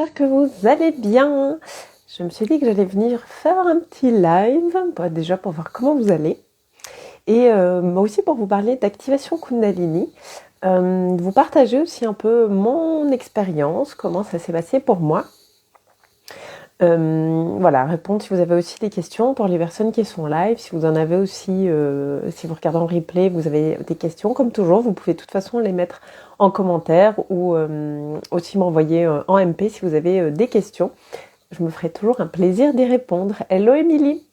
J'espère que vous allez bien. Je me suis dit que j'allais venir faire un petit live, déjà pour voir comment vous allez, et moi aussi pour vous parler d'activation Kundalini, vous partager aussi un peu mon expérience, comment ça s'est passé pour moi. Voilà, répondre si vous avez aussi des questions pour les personnes qui sont live, si vous en avez aussi, si vous regardez en replay, vous avez des questions, comme toujours, vous pouvez de toute façon les mettre en commentaire ou aussi m'envoyer en MP si vous avez des questions. Je me ferai toujours un plaisir d'y répondre. Hello Émilie.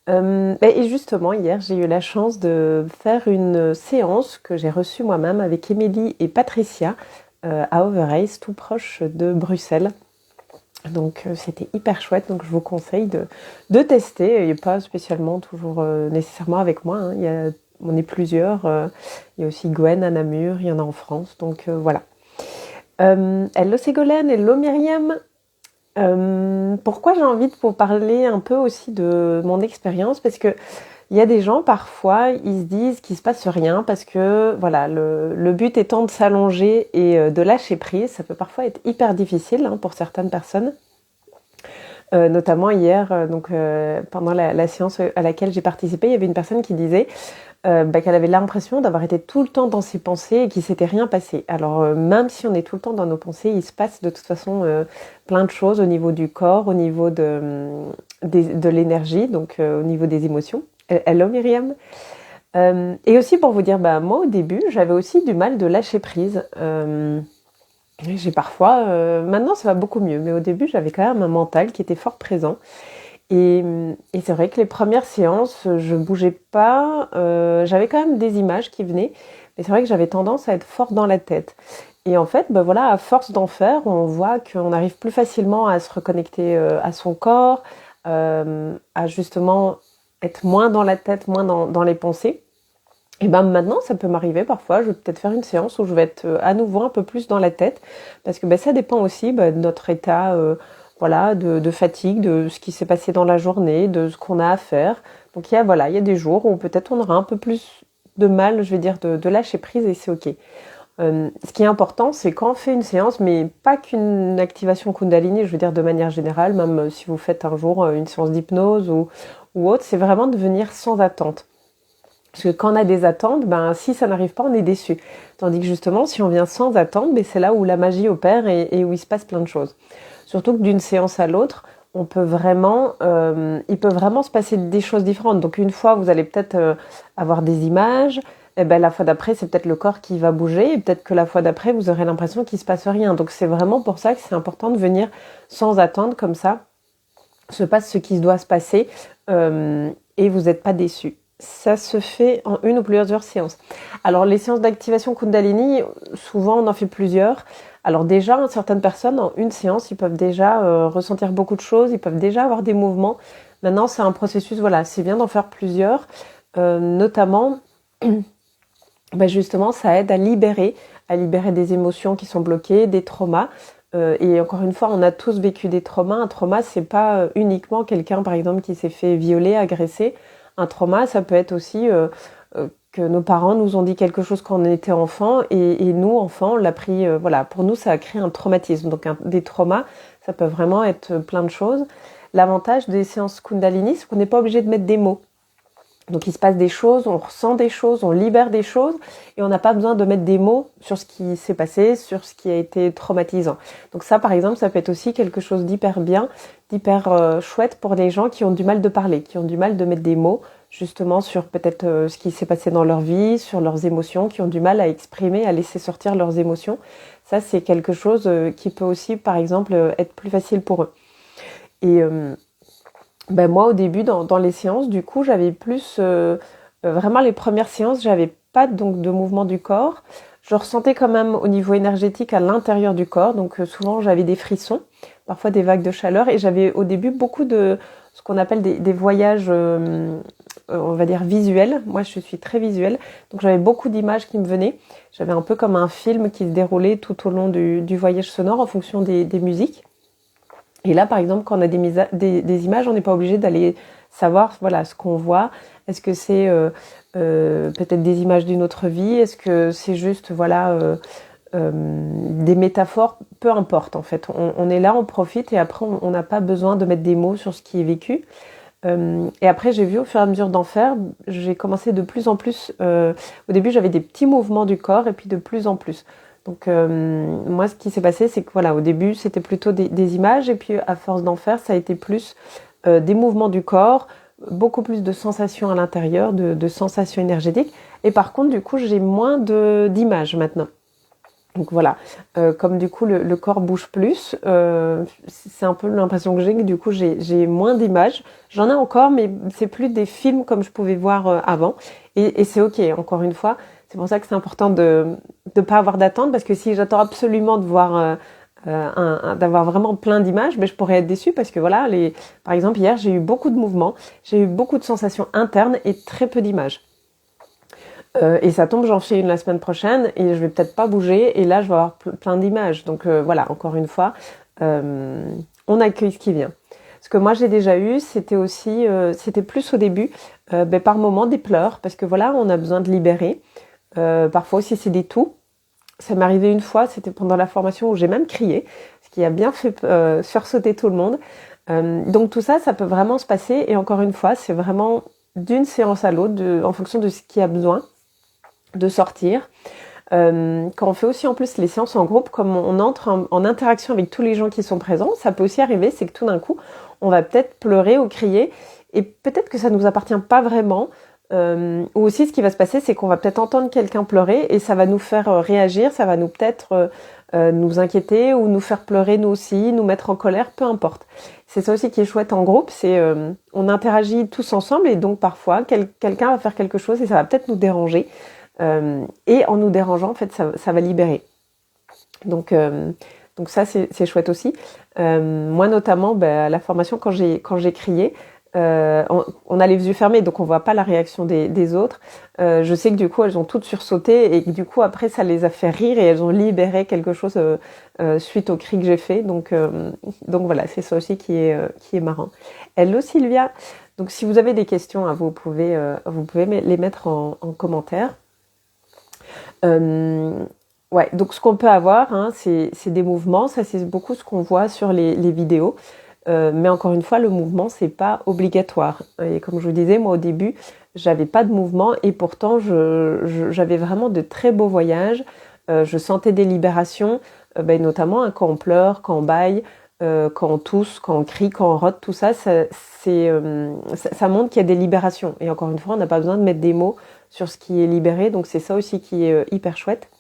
Et justement, hier, j'ai eu la chance de faire une séance que j'ai reçue moi-même avec Émilie et Patricia à Overijse, tout proche de Bruxelles. Donc c'était hyper chouette, donc je vous conseille de tester, et pas spécialement toujours nécessairement avec moi, hein. On est plusieurs, il y a aussi Gwen à Namur, il y en a en France, donc voilà. Hello Ségolène, hello Myriam. Pourquoi j'ai envie de vous parler un peu aussi de mon expérience, parce que il y a des gens parfois, ils se disent qu'il se passe rien parce que voilà, le but étant de s'allonger et de lâcher prise, ça peut parfois être hyper difficile pour certaines personnes. Notamment hier, pendant la séance à laquelle j'ai participé, il y avait une personne qui disait qu'elle avait l'impression d'avoir été tout le temps dans ses pensées et qu'il s'était rien passé. Alors même si on est tout le temps dans nos pensées, il se passe de toute façon plein de choses au niveau du corps, au niveau de l'énergie, donc au niveau des émotions. Hello Myriam. Et aussi pour vous dire, moi au début, j'avais aussi du mal de lâcher prise. J'ai parfois, maintenant ça va beaucoup mieux, mais au début j'avais quand même un mental qui était fort présent. Et c'est vrai que les premières séances, je bougeais pas, j'avais quand même des images qui venaient, mais c'est vrai que j'avais tendance à être fort dans la tête. Et en fait, voilà, à force d'en faire, on voit qu'on arrive plus facilement à se reconnecter à son corps, à justement être moins dans la tête, moins dans les pensées. Et maintenant, ça peut m'arriver parfois, je vais peut-être faire une séance où je vais être à nouveau un peu plus dans la tête, parce que ça dépend aussi de notre état voilà, de fatigue, de ce qui s'est passé dans la journée, de ce qu'on a à faire. Donc il y a des jours où peut-être on aura un peu plus de mal, je vais dire, de lâcher prise, et c'est ok. Ce qui est important, c'est quand on fait une séance, mais pas qu'une activation Kundalini, je veux dire de manière générale, même si vous faites un jour une séance d'hypnose ou autre, c'est vraiment de venir sans attente. Parce que quand on a des attentes, si ça n'arrive pas, on est déçu. Tandis que justement, si on vient sans attente, c'est là où la magie opère et où il se passe plein de choses. Surtout que d'une séance à l'autre, il peut vraiment se passer des choses différentes. Donc une fois, vous allez peut-être avoir des images, et la fois d'après, c'est peut-être le corps qui va bouger, et peut-être que la fois d'après, vous aurez l'impression qu'il se passe rien. Donc c'est vraiment pour ça que c'est important de venir sans attendre, comme ça, se passe ce qui doit se passer, et vous n'êtes pas déçu. Ça se fait en une ou plusieurs séances. Alors les séances d'activation Kundalini, souvent on en fait plusieurs. Alors déjà, certaines personnes, en une séance, ils peuvent déjà ressentir beaucoup de choses, ils peuvent déjà avoir des mouvements. Maintenant, c'est un processus, voilà, c'est bien d'en faire plusieurs. Notamment, justement, ça aide à libérer des émotions qui sont bloquées, des traumas. Et encore une fois, on a tous vécu des traumas. Un trauma, c'est pas uniquement quelqu'un, par exemple, qui s'est fait violer, agresser. Un trauma, ça peut être aussi que nos parents nous ont dit quelque chose quand on était enfant, et nous, enfants, on l'a pris, voilà, pour nous, ça a créé un traumatisme. Donc des traumas, ça peut vraiment être plein de choses. L'avantage des séances Kundalini, c'est qu'on n'est pas obligé de mettre des mots. Donc il se passe des choses, on ressent des choses, on libère des choses, et on n'a pas besoin de mettre des mots sur ce qui s'est passé, sur ce qui a été traumatisant. Donc ça, par exemple, ça peut être aussi quelque chose d'hyper bien, d'hyper chouette pour les gens qui ont du mal de parler, qui ont du mal de mettre des mots justement sur peut-être ce qui s'est passé dans leur vie, sur leurs émotions, qui ont du mal à exprimer, à laisser sortir leurs émotions. Ça, c'est quelque chose qui peut aussi, par exemple, être plus facile pour eux. Et moi, au début, dans les séances, du coup, j'avais plus... vraiment, les premières séances, j'avais pas donc de mouvement du corps. Je ressentais quand même au niveau énergétique à l'intérieur du corps. Donc, souvent, j'avais des frissons, parfois des vagues de chaleur. Et j'avais au début beaucoup de ce qu'on appelle des voyages, on va dire, visuels. Moi, je suis très visuelle. Donc, j'avais beaucoup d'images qui me venaient. J'avais un peu comme un film qui se déroulait tout au long du voyage sonore en fonction des musiques. Et là, par exemple, quand on a des images, on n'est pas obligé d'aller savoir, voilà, ce qu'on voit. Est-ce que c'est peut-être des images d'une autre vie? Est-ce que c'est juste, voilà, des métaphores, peu importe en fait. On est là, on profite et après on n'a pas besoin de mettre des mots sur ce qui est vécu. Et après j'ai vu au fur et à mesure d'en faire, j'ai commencé de plus en plus, au début j'avais des petits mouvements du corps et puis de plus en plus. Donc moi ce qui s'est passé c'est que voilà, au début c'était plutôt des images et puis à force d'en faire ça a été plus des mouvements du corps, beaucoup plus de sensations à l'intérieur, de sensations énergétiques. Et par contre du coup j'ai moins d'images maintenant. Donc voilà, comme du coup le corps bouge plus, c'est un peu l'impression que j'ai que du coup j'ai moins d'images. J'en ai encore, mais c'est plus des films comme je pouvais voir avant. Et c'est ok, encore une fois. C'est pour ça que c'est important de pas avoir d'attente, parce que si j'attends absolument de voir d'avoir vraiment plein d'images, ben je pourrais être déçue parce que voilà, par exemple hier j'ai eu beaucoup de mouvements, j'ai eu beaucoup de sensations internes et très peu d'images. Et ça tombe, j'en fais une la semaine prochaine et je vais peut-être pas bouger et là je vais avoir plein d'images. Donc voilà, encore une fois, on accueille ce qui vient. Ce que moi j'ai déjà eu, c'était aussi, c'était plus au début, par moment des pleurs parce que voilà, on a besoin de libérer. Parfois aussi c'est des toux. Ça m'est arrivé une fois, c'était pendant la formation où j'ai même crié, ce qui a bien fait sursauter tout le monde. Donc tout ça, ça peut vraiment se passer et encore une fois, c'est vraiment d'une séance à l'autre, en fonction de ce qui a besoin de sortir. Quand on fait aussi en plus les séances en groupe, comme on entre en interaction avec tous les gens qui sont présents, ça peut aussi arriver, c'est que tout d'un coup, on va peut-être pleurer ou crier, et peut-être que ça ne nous appartient pas vraiment, ou aussi ce qui va se passer, c'est qu'on va peut-être entendre quelqu'un pleurer, et ça va nous faire réagir, ça va nous peut-être nous inquiéter, ou nous faire pleurer nous aussi, nous mettre en colère, peu importe. C'est ça aussi qui est chouette en groupe, c'est on interagit tous ensemble, et donc parfois, quelqu'un va faire quelque chose, et ça va peut-être nous déranger. Et en nous dérangeant, en fait, ça va libérer. Donc ça, c'est chouette aussi. Moi, notamment, à la formation, quand j'ai crié, on a les yeux fermés, donc on voit pas la réaction des autres. Je sais que du coup, elles ont toutes sursauté et que du coup, après, ça les a fait rire et elles ont libéré quelque chose suite au cri que j'ai fait. Donc voilà, c'est ça aussi qui est marrant. Hello Sylvia. Donc si vous avez des questions, hein, vous pouvez les mettre en commentaire. Ouais, donc ce qu'on peut avoir, hein, c'est des mouvements, ça c'est beaucoup ce qu'on voit sur les vidéos, mais encore une fois, le mouvement c'est pas obligatoire. Et comme je vous disais, moi au début, j'avais pas de mouvement et pourtant j'avais vraiment de très beaux voyages. Je sentais des libérations, notamment hein, quand on pleure, quand on bâille, quand on tousse, quand on crie, quand on rote, tout ça, ça montre qu'il y a des libérations. Et encore une fois, on n'a pas besoin de mettre des mots sur ce qui est libéré, donc c'est ça aussi qui est hyper chouette.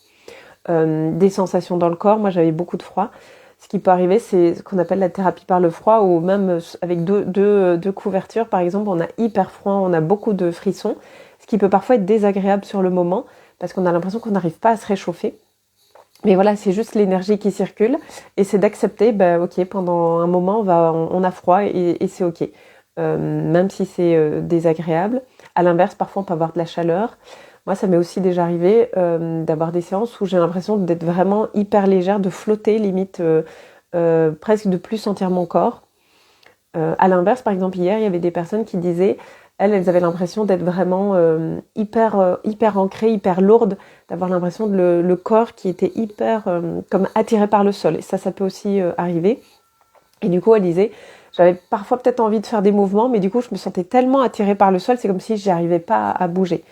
Des sensations dans le corps, moi j'avais beaucoup de froid. Ce qui peut arriver, c'est ce qu'on appelle la thérapie par le froid, ou même avec deux couvertures, par exemple, on a hyper froid, on a beaucoup de frissons, ce qui peut parfois être désagréable sur le moment, parce qu'on a l'impression qu'on n'arrive pas à se réchauffer. Mais voilà, c'est juste l'énergie qui circule, et c'est d'accepter, ok, pendant un moment, on a froid, et c'est ok. Même si c'est désagréable. À l'inverse, parfois on peut avoir de la chaleur. Moi, ça m'est aussi déjà arrivé d'avoir des séances où j'ai l'impression d'être vraiment hyper légère, de flotter, limite presque de plus sentir mon corps. À l'inverse, par exemple, hier, il y avait des personnes qui disaient, elles avaient l'impression d'être vraiment hyper ancrées, hyper lourdes, d'avoir l'impression de le corps qui était hyper comme attiré par le sol. Et ça peut aussi arriver. Et du coup, elle disait, j'avais parfois peut-être envie de faire des mouvements, mais du coup, je me sentais tellement attirée par le sol, c'est comme si j'y arrivais pas à bouger.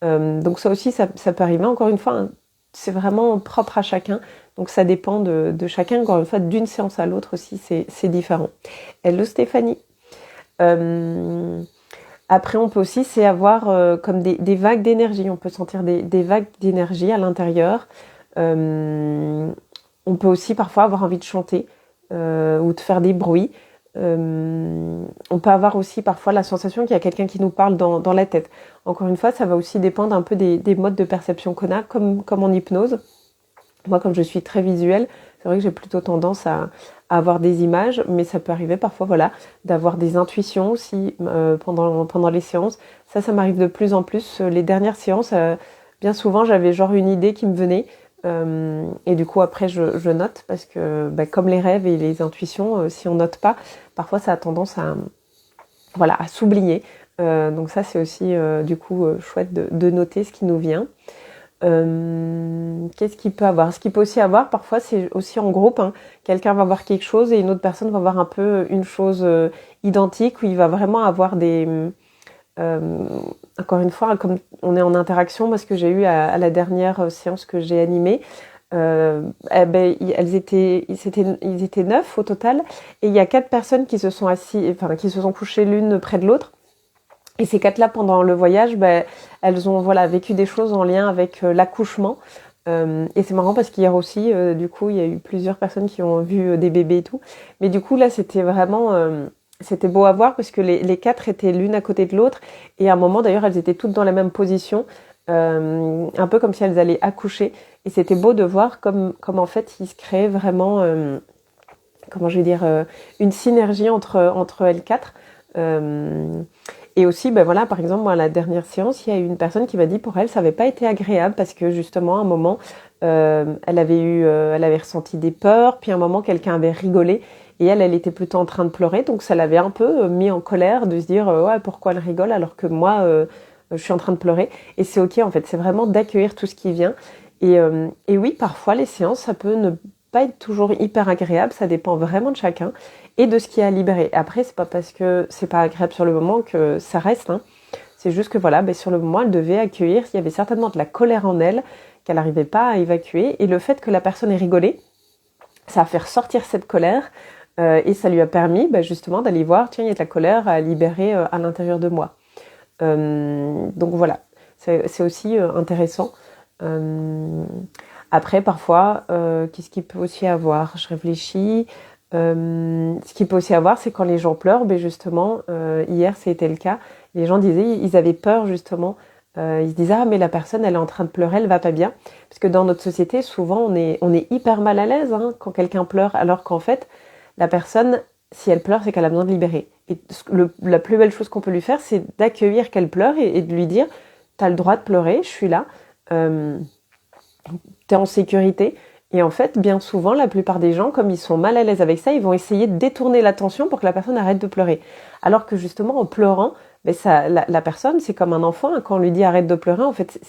Donc ça aussi, ça peut arriver. Encore une fois, hein, c'est vraiment propre à chacun. Donc ça dépend de chacun. Encore une fois, d'une séance à l'autre aussi, c'est différent. Hello Stéphanie. Après, on peut aussi avoir comme des vagues d'énergie. On peut sentir des vagues d'énergie à l'intérieur. On peut aussi parfois avoir envie de chanter ou de faire des bruits. On peut avoir aussi parfois la sensation qu'il y a quelqu'un qui nous parle dans la tête. Encore une fois, ça va aussi dépendre un peu des modes de perception qu'on a, comme en hypnose. Moi, comme je suis très visuelle, c'est vrai que j'ai plutôt tendance à avoir des images, mais ça peut arriver parfois, voilà, d'avoir des intuitions aussi pendant les séances. Ça m'arrive de plus en plus. Les dernières séances, bien souvent, j'avais genre une idée qui me venait. Et du coup après je note parce que comme les rêves et les intuitions, si on note pas, parfois ça a tendance à s'oublier. Donc ça c'est aussi du coup chouette de noter ce qui nous vient. Qu'est-ce qu'il peut avoir? Ce qu'il peut aussi avoir, parfois, c'est aussi en groupe, hein. Quelqu'un va voir quelque chose et une autre personne va voir un peu une chose identique, où il va vraiment avoir des... Euh, encore une fois, comme on est en interaction, moi, ce que j'ai eu à la dernière séance que j'ai animée, eh ben, ils étaient 9 au total, et il y a 4 personnes qui se sont qui se sont couchées l'une près de l'autre. Et ces 4-là, pendant le voyage, ben, elles ont vécu des choses en lien avec l'accouchement. Et c'est marrant parce qu'hier aussi, du coup, il y a eu plusieurs personnes qui ont vu des bébés et tout. Mais du coup, là, c'était vraiment... c'était beau à voir parce que les 4 étaient l'une à côté de l'autre. Et à un moment, d'ailleurs, elles étaient toutes dans la même position. Un peu comme si elles allaient accoucher. Et c'était beau de voir comme en fait, il se créait vraiment... comment je vais dire, une synergie entre elles 4. Et aussi, ben voilà, par exemple, moi, à la dernière séance, il y a eu une personne qui m'a dit pour elle, ça n'avait pas été agréable parce que justement, à un moment, elle avait ressenti des peurs, puis à un moment, quelqu'un avait rigolé et elle était plutôt en train de pleurer, donc ça l'avait un peu mis en colère de se dire, ouais, pourquoi elle rigole alors que moi, je suis en train de pleurer. Et c'est ok, en fait, c'est vraiment d'accueillir tout ce qui vient. Et oui, parfois, les séances, ça peut ne pas être toujours hyper agréable, ça dépend vraiment de chacun et de ce qui est à libérer. Après, c'est pas parce que c'est pas agréable sur le moment que ça reste, hein. C'est juste que voilà, ben sur le moment, elle devait accueillir. Il y avait certainement de la colère en elle qu'elle n'arrivait pas à évacuer. Et le fait que la personne ait rigolé, ça a fait ressortir cette colère et ça lui a permis justement d'aller voir, tiens, il y a de la colère à libérer à l'intérieur de moi. Donc voilà, c'est aussi intéressant. Après, parfois, qu'est-ce qu'il peut aussi avoir? Je réfléchis. Ce qu'il peut aussi avoir, c'est quand les gens pleurent, mais justement, hier c'était le cas, les gens disaient, ils avaient peur justement, ils se disaient, ah mais la personne elle est en train de pleurer, elle va pas bien, parce que dans notre société, souvent on est hyper mal à l'aise hein, quand quelqu'un pleure, alors qu'en fait, la personne, si elle pleure, c'est qu'elle a besoin de libérer. Et la plus belle chose qu'on peut lui faire, c'est d'accueillir qu'elle pleure et de lui dire, t'as le droit de pleurer, je suis là, t'es en sécurité. Et en fait, bien souvent, la plupart des gens, comme ils sont mal à l'aise avec ça, ils vont essayer de détourner l'attention pour que la personne arrête de pleurer. Alors que justement, en pleurant, la personne, c'est comme un enfant. Quand on lui dit arrête de pleurer, en fait,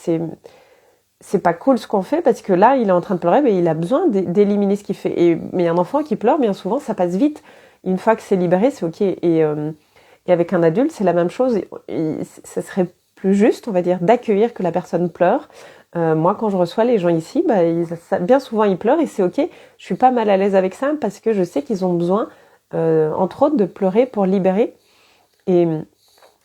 c'est pas cool ce qu'on fait parce que là, il est en train de pleurer, mais il a besoin d'éliminer ce qu'il fait. Mais un enfant qui pleure, bien souvent, ça passe vite. Une fois que c'est libéré, c'est ok. Et avec un adulte, c'est la même chose. Ça serait plus juste, on va dire, d'accueillir que la personne pleure. Moi, quand je reçois les gens ici, bien souvent ils pleurent et c'est ok. Je suis pas mal à l'aise avec ça parce que je sais qu'ils ont besoin, entre autres, de pleurer pour libérer. Et,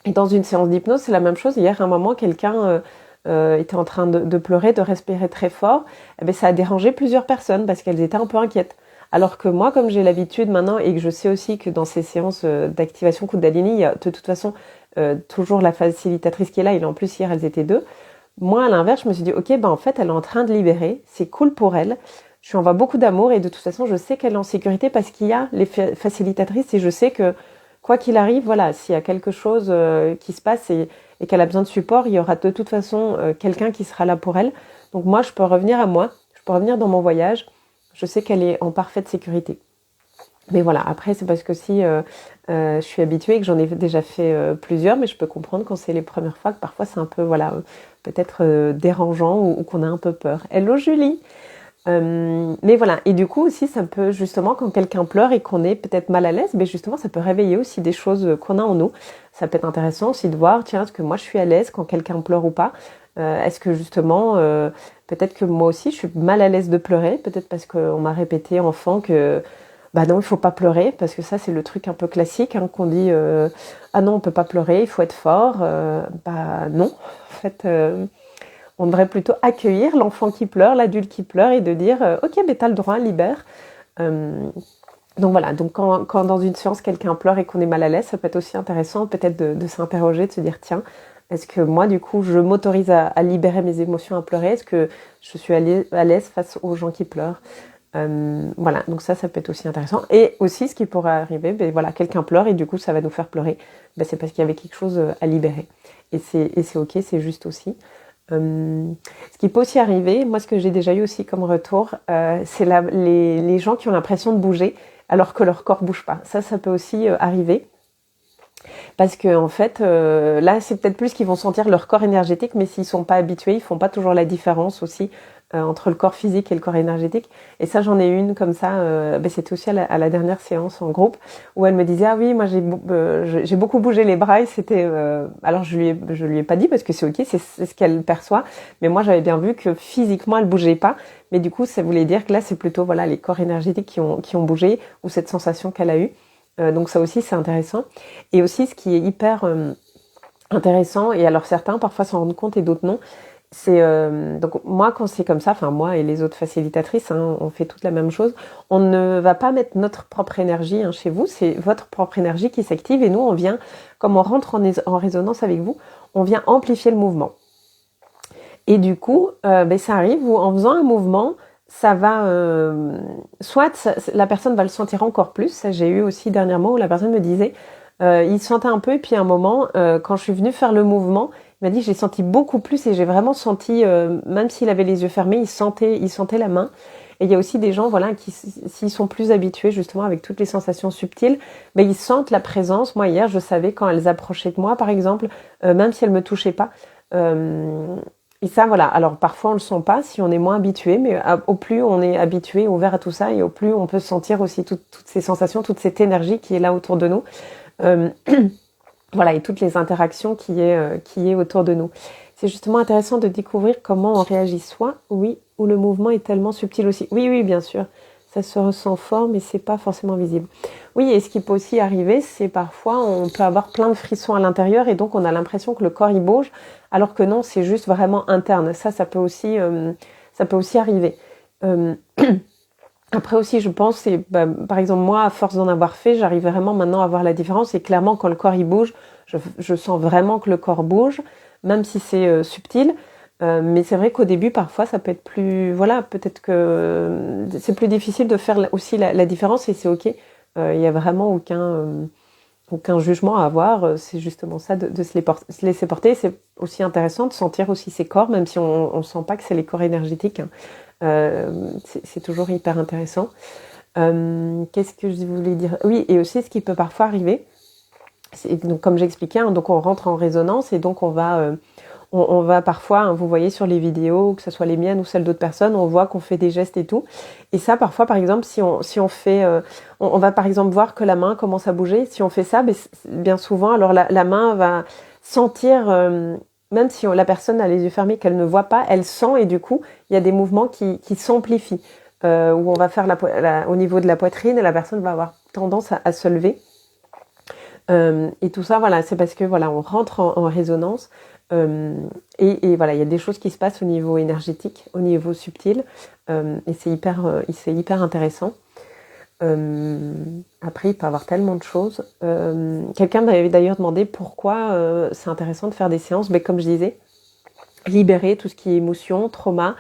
et dans une séance d'hypnose, c'est la même chose. Hier, à un moment, quelqu'un était en train de pleurer, de respirer très fort. Eh bien, ça a dérangé plusieurs personnes parce qu'elles étaient un peu inquiètes. Alors que moi, comme j'ai l'habitude maintenant et que je sais aussi que dans ces séances d'activation Kundalini, il y a de toute façon toujours la facilitatrice qui est là. Et en plus, hier, elles étaient 2. Moi, à l'inverse, je me suis dit, ok, en fait, elle est en train de libérer. C'est cool pour elle. Je lui envoie beaucoup d'amour et de toute façon, je sais qu'elle est en sécurité parce qu'il y a les facilitatrices et je sais que quoi qu'il arrive, voilà, s'il y a quelque chose qui se passe et qu'elle a besoin de support, il y aura de toute façon quelqu'un qui sera là pour elle. Donc moi, je peux revenir à moi, je peux revenir dans mon voyage. Je sais qu'elle est en parfaite sécurité. Mais voilà, après, c'est parce que si je suis habituée et que j'en ai déjà fait plusieurs, mais je peux comprendre quand c'est les premières fois que parfois c'est un peu, peut-être dérangeant ou qu'on a un peu peur. Hello Julie. Mais voilà, et du coup aussi, ça peut justement, quand quelqu'un pleure et qu'on est peut-être mal à l'aise, mais justement, ça peut réveiller aussi des choses qu'on a en nous. Ça peut être intéressant aussi de voir, tiens, est-ce que moi je suis à l'aise quand quelqu'un pleure ou pas? Est-ce que justement, peut-être que moi aussi, je suis mal à l'aise de pleurer, peut-être parce qu'on m'a répété enfant que bah non, il faut pas pleurer, parce que ça, c'est le truc un peu classique, hein, qu'on dit ah non, on peut pas pleurer, il faut être fort. Bah non, en fait, on devrait plutôt accueillir l'enfant qui pleure, l'adulte qui pleure, et de dire ok, mais t'as le droit, libère. Donc voilà, donc quand dans une séance, quelqu'un pleure et qu'on est mal à l'aise, ça peut être aussi intéressant peut-être de s'interroger, de se dire tiens, est-ce que moi, du coup, je m'autorise à libérer mes émotions, à pleurer? Est-ce que je suis à l'aise face aux gens qui pleurent? Voilà, donc ça peut être aussi intéressant. Et aussi, ce qui pourrait arriver, voilà, quelqu'un pleure et du coup, ça va nous faire pleurer. C'est parce qu'il y avait quelque chose à libérer. Et c'est ok, c'est juste aussi. Ce qui peut aussi arriver, moi, ce que j'ai déjà eu aussi comme retour, c'est les gens qui ont l'impression de bouger alors que leur corps bouge pas. Ça peut aussi arriver. Parce que en fait, là, c'est peut-être plus qu'ils vont sentir leur corps énergétique, mais s'ils sont pas habitués, ils font pas toujours la différence aussi entre le corps physique et le corps énergétique. Et ça, j'en ai une comme ça. C'était aussi à la dernière séance en groupe où elle me disait ah oui, moi j'ai beaucoup bougé les bras. Et c'était alors je lui ai pas dit parce que c'est ok, c'est ce qu'elle perçoit. Mais moi, j'avais bien vu que physiquement, elle bougeait pas. Mais du coup, ça voulait dire que là, c'est plutôt voilà les corps énergétiques qui ont bougé ou cette sensation qu'elle a eue. Donc ça aussi, c'est intéressant. Et aussi, ce qui est hyper intéressant, et alors certains parfois s'en rendent compte et d'autres non, c'est donc moi quand c'est comme ça, enfin moi et les autres facilitatrices, hein, on fait toute la même chose. On ne va pas mettre notre propre énergie chez vous, c'est votre propre énergie qui s'active et nous on vient, comme on rentre en résonance avec vous, on vient amplifier le mouvement. Et du coup, ça arrive où en faisant un mouvement, ça va, la personne va le sentir encore plus. Ça, j'ai eu aussi dernièrement où la personne me disait, il sentait un peu et puis à un moment, quand je suis venue faire le mouvement, il m'a dit j'ai senti beaucoup plus et j'ai vraiment senti, même s'il avait les yeux fermés, il sentait la main. Et il y a aussi des gens, voilà, qui s'ils sont plus habitués justement avec toutes les sensations subtiles, ils sentent la présence. Moi hier, je savais quand elles approchaient de moi, par exemple, même si elles me touchaient pas. Et ça, voilà. Alors, parfois, on le sent pas si on est moins habitué, mais au plus on est habitué, ouvert à tout ça, et au plus on peut sentir aussi toutes ces sensations, toute cette énergie qui est là autour de nous. Euh, voilà, et toutes les interactions qui est autour de nous. C'est justement intéressant de découvrir comment on réagit soit, oui, ou le mouvement est tellement subtil aussi. Oui, oui, bien sûr. Ça se ressent fort, mais c'est pas forcément visible. Oui, et ce qui peut aussi arriver, c'est parfois on peut avoir plein de frissons à l'intérieur et donc on a l'impression que le corps il bouge, alors que non, c'est juste vraiment interne. Ça peut aussi arriver. Euh, Après aussi, je pense, par exemple moi, à force d'en avoir fait, j'arrive vraiment maintenant à voir la différence. Et clairement, quand le corps il bouge, je sens vraiment que le corps bouge, même si c'est subtil. Mais c'est vrai qu'au début, parfois, ça peut être plus, voilà, peut-être que c'est plus difficile de faire aussi la différence et c'est ok. Il y a vraiment aucun jugement à avoir. C'est justement ça de se laisser porter. C'est aussi intéressant de sentir aussi ses corps, même si on sent pas que c'est les corps énergétiques. Hein. C'est toujours hyper intéressant. Qu'est-ce que je voulais dire? Oui, et aussi ce qui peut parfois arriver, donc comme j'expliquais, hein, donc on rentre en résonance et donc on va parfois, hein, vous voyez sur les vidéos, que ce soit les miennes ou celles d'autres personnes, on voit qu'on fait des gestes et tout. Et ça, parfois, par exemple, si on fait, on va par exemple voir que la main commence à bouger. Si on fait ça, bien souvent, alors la main va sentir, même si la personne a les yeux fermés, qu'elle ne voit pas, elle sent et du coup, il y a des mouvements qui s'amplifient. Où on va faire au niveau de la poitrine et la personne va avoir tendance à se lever. Et tout ça, voilà, c'est parce que voilà, on rentre en résonance. Et voilà, il y a des choses qui se passent au niveau énergétique, au niveau subtil, et c'est hyper intéressant. Après, il peut y avoir tellement de choses. Quelqu'un m'avait d'ailleurs demandé pourquoi c'est intéressant de faire des séances, mais comme je disais, libérer tout ce qui est émotion, trauma,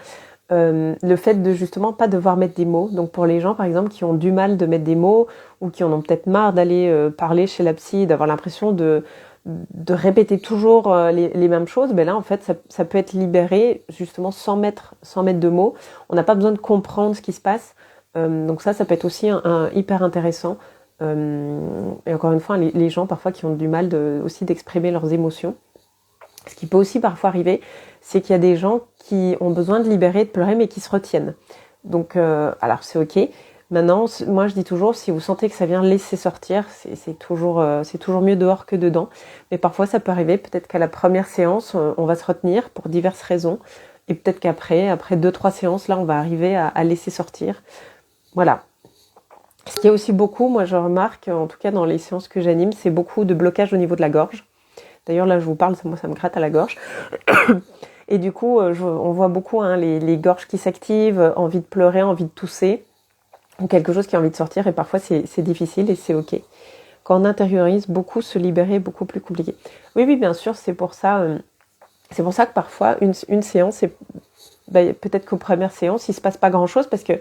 le fait de justement pas devoir mettre des mots. Donc pour les gens par exemple qui ont du mal de mettre des mots ou qui en ont peut-être marre d'aller parler chez la psy, d'avoir l'impression de répéter toujours les mêmes choses, là en fait ça peut être libéré justement sans mettre de mots. On n'a pas besoin de comprendre ce qui se passe. Donc ça peut être aussi hyper intéressant. Et encore une fois, les gens parfois qui ont du mal aussi d'exprimer leurs émotions. Ce qui peut aussi parfois arriver, c'est qu'il y a des gens qui ont besoin de libérer, de pleurer, mais qui se retiennent. Donc, alors c'est ok. Maintenant, moi je dis toujours, si vous sentez que ça vient, laisser sortir. C'est toujours mieux dehors que dedans. Mais parfois ça peut arriver, peut-être qu'à la première séance, on va se retenir pour diverses raisons. Et peut-être qu'après 2-3 séances, là, on va arriver à laisser sortir. Voilà. Ce qui est aussi beaucoup, moi je remarque, en tout cas dans les séances que j'anime, c'est beaucoup de blocage au niveau de la gorge. D'ailleurs, là, je vous parle, moi, ça me gratte à la gorge. Et du coup, on voit beaucoup les gorges qui s'activent, envie de pleurer, envie de tousser, ou quelque chose qui a envie de sortir. Et parfois, c'est difficile et c'est OK. Quand on intériorise, beaucoup se libérer est beaucoup plus compliqué. Oui, bien sûr, c'est pour ça que parfois, une séance, peut-être qu'aux premières séances, il ne se passe pas grand-chose parce que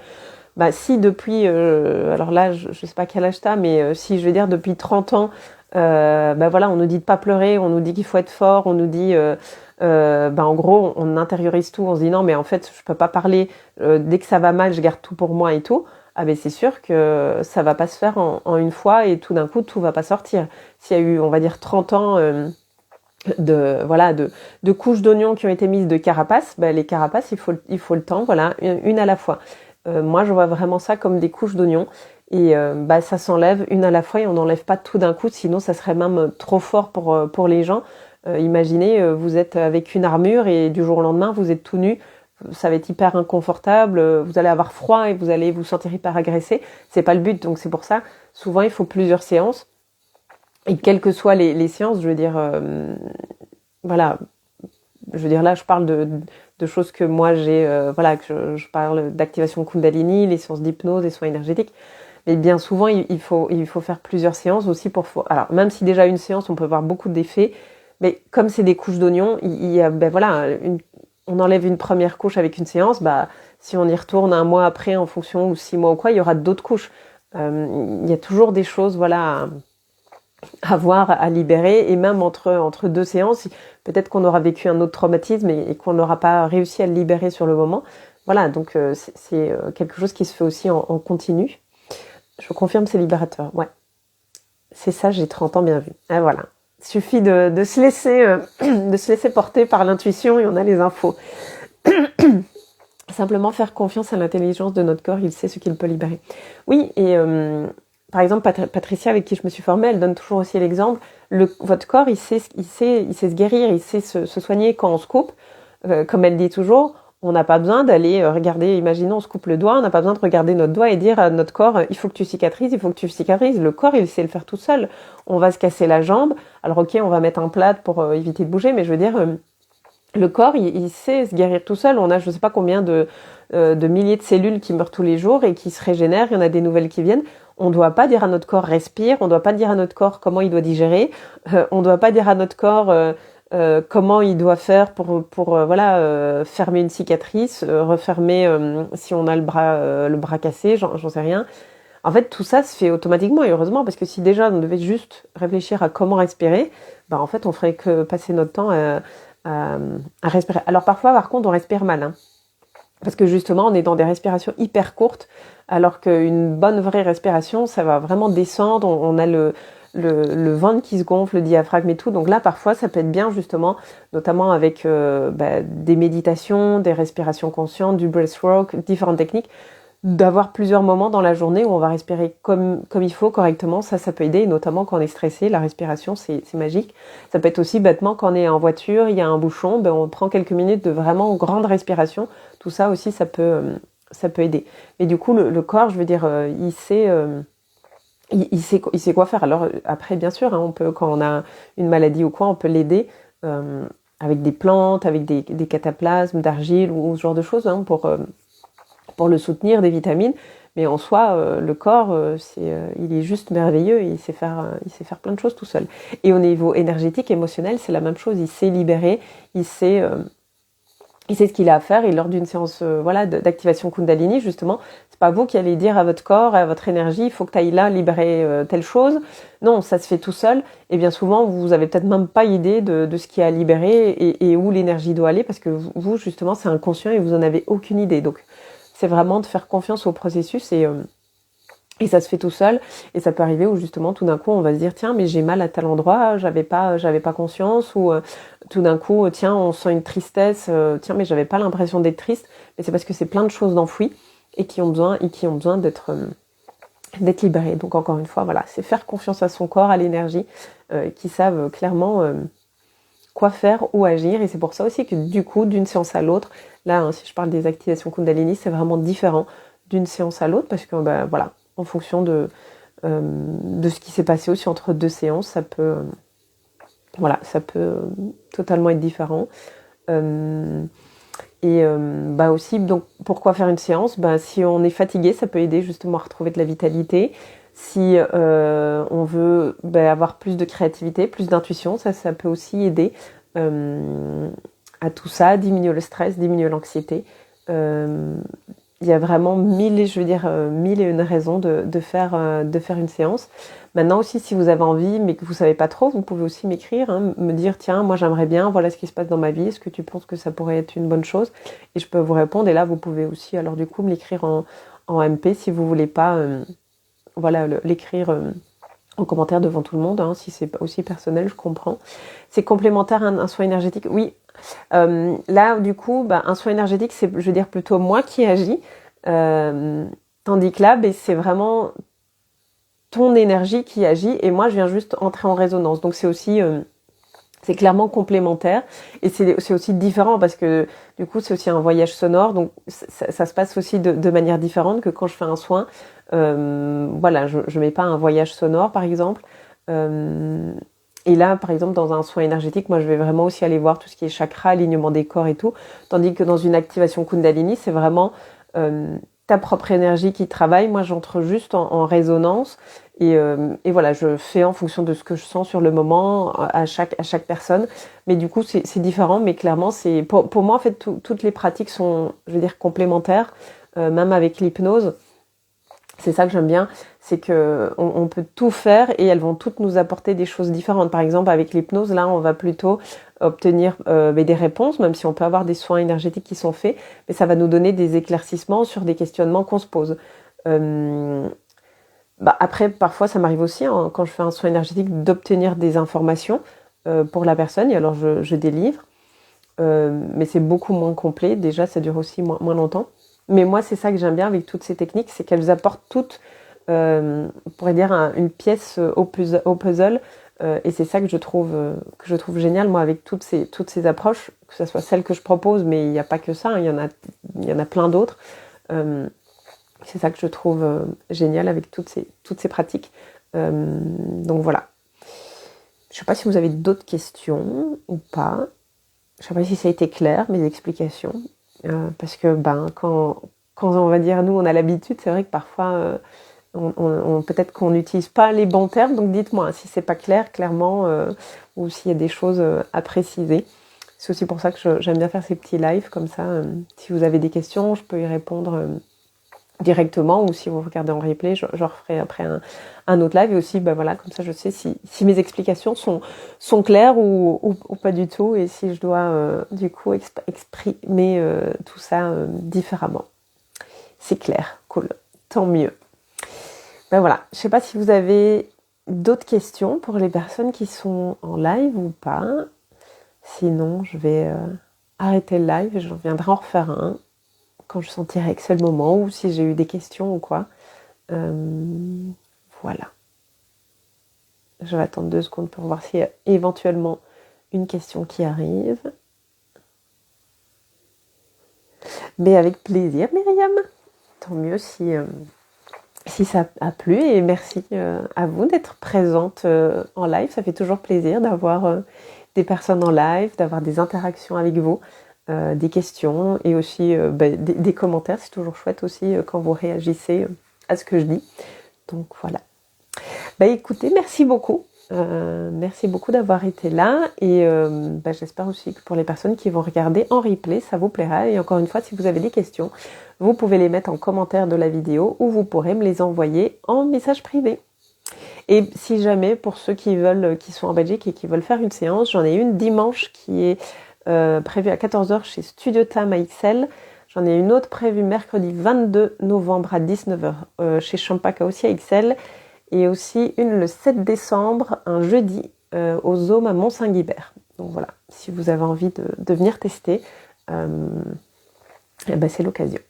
si depuis, alors là, je ne sais pas quel âge t'as, mais si je veux dire depuis 30 ans, voilà, on nous dit de pas pleurer, on nous dit qu'il faut être fort, on nous dit, en gros, on intériorise tout, on se dit non, mais en fait, je peux pas parler, dès que ça va mal, je garde tout pour moi et tout. ah ben c'est sûr que ça va pas se faire en une fois et tout d'un coup tout va pas sortir. S'il y a eu, on va dire, 30 ans de couches d'oignons qui ont été mises de carapaces, ben les carapaces, il faut le temps, voilà, une à la fois. Moi, je vois vraiment ça comme des couches d'oignons. Et bah, ça s'enlève une à la fois et on n'enlève pas tout d'un coup, sinon ça serait même trop fort pour les gens. Imaginez, vous êtes avec une armure et du jour au lendemain, vous êtes tout nu. Ça va être hyper inconfortable, vous allez avoir froid et vous allez vous sentir hyper agressé. C'est pas le but, donc c'est pour ça, souvent il faut plusieurs séances. Et quelles que soient les séances, je veux dire, voilà, je veux dire là, je parle de choses que moi j'ai, voilà, que je parle d'activation Kundalini, les séances d'hypnose, les soins énergétiques. Mais bien souvent, il faut faire plusieurs séances aussi pour... Alors, même si déjà une séance, on peut voir beaucoup d'effets, mais comme c'est des couches d'oignons, il y a, ben voilà, on enlève une première couche avec une séance, bah, si on y retourne un mois après, en fonction, ou 6 mois ou quoi, il y aura d'autres couches. Il y a toujours des choses, voilà, à voir, à libérer, et même entre deux séances, peut-être qu'on aura vécu un autre traumatisme et qu'on n'aura pas réussi à le libérer sur le moment. Voilà, donc c'est quelque chose qui se fait aussi en continu. Je confirme, c'est libérateur, ouais. C'est ça, j'ai 30 ans bien vu. Et voilà. Il suffit de se laisser, de se laisser porter par l'intuition et on a les infos. Simplement faire confiance à l'intelligence de notre corps, il sait ce qu'il peut libérer. Oui, et par exemple, Patricia, avec qui je me suis formée, elle donne toujours aussi l'exemple. Votre corps, il sait se guérir, il sait se soigner quand on se coupe. Comme elle dit toujours, on n'a pas besoin d'aller regarder, imaginons on se coupe le doigt, on n'a pas besoin de regarder notre doigt et dire à notre corps, il faut que tu cicatrises, il faut que tu cicatrises. Le corps, il sait le faire tout seul. On va se casser la jambe. Alors ok, on va mettre un plâtre pour éviter de bouger, mais je veux dire, le corps, il sait se guérir tout seul. On a je sais pas combien de milliers de cellules qui meurent tous les jours et qui se régénèrent. Il y en a des nouvelles qui viennent. On ne doit pas dire à notre corps respire. On ne doit pas dire à notre corps comment il doit digérer. On ne doit pas dire à notre corps comment il doit faire pour fermer une cicatrice, refermer si on a le bras cassé, j'en sais rien. En fait, tout ça se fait automatiquement et heureusement parce que si déjà on devait juste réfléchir à comment respirer, bah en fait on ferait que passer notre temps à respirer. Alors parfois, par contre, on respire mal, hein, parce que justement, on est dans des respirations hyper courtes, alors qu'une bonne vraie respiration, ça va vraiment descendre. On a le ventre qui se gonfle, le diaphragme et tout. Donc là, parfois, ça peut être bien justement, notamment avec des méditations, des respirations conscientes, du breathwork, différentes techniques, d'avoir plusieurs moments dans la journée où on va respirer comme il faut, correctement. Ça peut aider, et notamment quand on est stressé. La respiration, c'est magique. Ça peut être aussi bêtement quand on est en voiture, il y a un bouchon, ben on prend quelques minutes de vraiment grande respiration. Tout ça aussi, ça peut aider. Mais du coup, le corps, je veux dire, il sait quoi faire. Alors après, bien sûr, hein, on peut, quand on a une maladie ou quoi, on peut l'aider avec des plantes, avec des cataplasmes d'argile ou ce genre de choses, hein, pour le soutenir, des vitamines. Mais en soi, le corps, il est juste merveilleux et il sait faire plein de choses tout seul. Et au niveau énergétique, émotionnel, c'est la même chose. Il sait libérer, il sait ce qu'il a à faire. Et lors d'une séance d'activation Kundalini, justement, c'est pas vous qui allez dire à votre corps, à votre énergie, il faut que tu ailles là libérer telle chose. Non, ça se fait tout seul. Et bien souvent, vous avez peut-être même pas idée de ce qu'il y a à libérer et où l'énergie doit aller parce que vous, justement, c'est inconscient et vous en avez aucune idée. Donc, c'est vraiment de faire confiance au processus et ça se fait tout seul. Et ça peut arriver où justement tout d'un coup on va se dire tiens mais j'ai mal à tel endroit, j'avais pas conscience, ou tout d'un coup tiens on sent une tristesse, tiens mais j'avais pas l'impression d'être triste. Mais c'est parce que c'est plein de choses d'enfouies et qui ont besoin d'être libérées. Donc encore une fois voilà, c'est faire confiance à son corps, à l'énergie, qui savent clairement quoi faire ou agir. Et c'est pour ça aussi que du coup, d'une séance à l'autre, là, hein, si je parle des activations Kundalini, c'est vraiment différent d'une séance à l'autre parce que, voilà, en fonction de ce qui s'est passé aussi entre deux séances, ça peut totalement être différent. Aussi, donc, pourquoi faire une séance ? Si on est fatigué, ça peut aider justement à retrouver de la vitalité. Si on veut avoir plus de créativité, plus d'intuition, ça peut aussi aider à tout ça, diminuer le stress, diminuer l'anxiété. Il y a vraiment mille et une raisons de faire une séance. Maintenant aussi, si vous avez envie, mais que vous savez pas trop, vous pouvez aussi m'écrire, hein, me dire tiens, moi j'aimerais bien, voilà ce qui se passe dans ma vie, est-ce que tu penses que ça pourrait être une bonne chose ? Et je peux vous répondre. Et là, vous pouvez aussi, alors du coup, me l'écrire en MP si vous voulez pas voilà, l'écrire en commentaire devant tout le monde, hein, si c'est aussi personnel, je comprends. C'est complémentaire à un soin énergétique, oui. Là, du coup, un soin énergétique, c'est, je veux dire, plutôt moi qui agis, tandis que là, c'est vraiment ton énergie qui agit, et moi, je viens juste entrer en résonance. Donc, c'est aussi... c'est clairement complémentaire et c'est aussi différent parce que du coup c'est aussi un voyage sonore, donc ça se passe aussi de manière différente que quand je fais un soin. Voilà, je mets pas un voyage sonore par exemple. Et là par exemple dans un soin énergétique, moi je vais vraiment aussi aller voir tout ce qui est chakra, alignement des corps et tout, tandis que dans une activation Kundalini c'est vraiment ta propre énergie qui travaille. Moi j'entre juste en résonance. Et voilà, je fais en fonction de ce que je sens sur le moment à chaque personne. Mais du coup, c'est différent. Mais clairement, c'est pour moi, en fait, toutes les pratiques sont, je veux dire, complémentaires. Même avec l'hypnose, c'est ça que j'aime bien. C'est que on peut tout faire et elles vont toutes nous apporter des choses différentes. Par exemple, avec l'hypnose, là, on va plutôt obtenir des réponses, même si on peut avoir des soins énergétiques qui sont faits. Mais ça va nous donner des éclaircissements sur des questionnements qu'on se pose. Après, parfois, ça m'arrive aussi, hein, quand je fais un soin énergétique, d'obtenir des informations pour la personne, et alors je délivre. Mais c'est beaucoup moins complet. Déjà, ça dure aussi moins longtemps. Mais moi, c'est ça que j'aime bien avec toutes ces techniques, c'est qu'elles apportent toutes, on pourrait dire, une pièce au puzzle. Et c'est ça que je trouve génial, moi, avec toutes ces approches, que ce soit celles que je propose, mais il n'y a pas que ça, hein, il y en a plein d'autres. C'est ça que je trouve génial avec toutes ces pratiques. Donc voilà. Je ne sais pas si vous avez d'autres questions ou pas. Je ne sais pas si ça a été clair, mes explications. Parce que quand on va dire nous, on a l'habitude, c'est vrai que parfois, peut-être qu'on n'utilise pas les bons termes. Donc dites-moi si c'est pas clair, clairement, ou s'il y a des choses à préciser. C'est aussi pour ça que j'aime bien faire ces petits lives. Comme ça, si vous avez des questions, je peux y répondre directement, ou si vous regardez en replay, je referai après un autre live. Et aussi, voilà, comme ça je sais si mes explications sont claires ou pas du tout, et si je dois du coup exprimer tout ça différemment. C'est clair, cool, tant mieux. Voilà, je sais pas si vous avez d'autres questions pour les personnes qui sont en live ou pas. Sinon, je vais arrêter le live et je reviendrai en refaire un quand je sentirai que c'est le moment, ou si j'ai eu des questions ou quoi. Voilà. Je vais attendre 2 secondes pour voir s'il y a éventuellement une question qui arrive. Mais avec plaisir, Myriam. Tant mieux si ça a plu, et merci à vous d'être présente en live. Ça fait toujours plaisir d'avoir des personnes en live, d'avoir des interactions avec vous. Des questions et aussi des commentaires, c'est toujours chouette aussi quand vous réagissez à ce que je dis. Donc voilà. Écoutez, merci beaucoup. Merci beaucoup d'avoir été là, et j'espère aussi que pour les personnes qui vont regarder en replay, ça vous plaira. Et encore une fois, si vous avez des questions, vous pouvez les mettre en commentaire de la vidéo, ou vous pourrez me les envoyer en message privé. Et si jamais, pour ceux qui sont en Belgique et qui veulent faire une séance, j'en ai une dimanche qui est prévue à 14h chez Studio Tam à Ixelles. J'en ai une autre prévue mercredi 22 novembre à 19h chez Champaca aussi à Ixelles. Et aussi une le 7 décembre, un jeudi, au Zôme à Mont-Saint-Guibert. Donc voilà, si vous avez envie de venir tester, c'est l'occasion.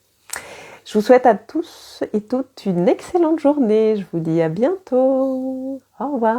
Je vous souhaite à tous et toutes une excellente journée. Je vous dis à bientôt. Au revoir.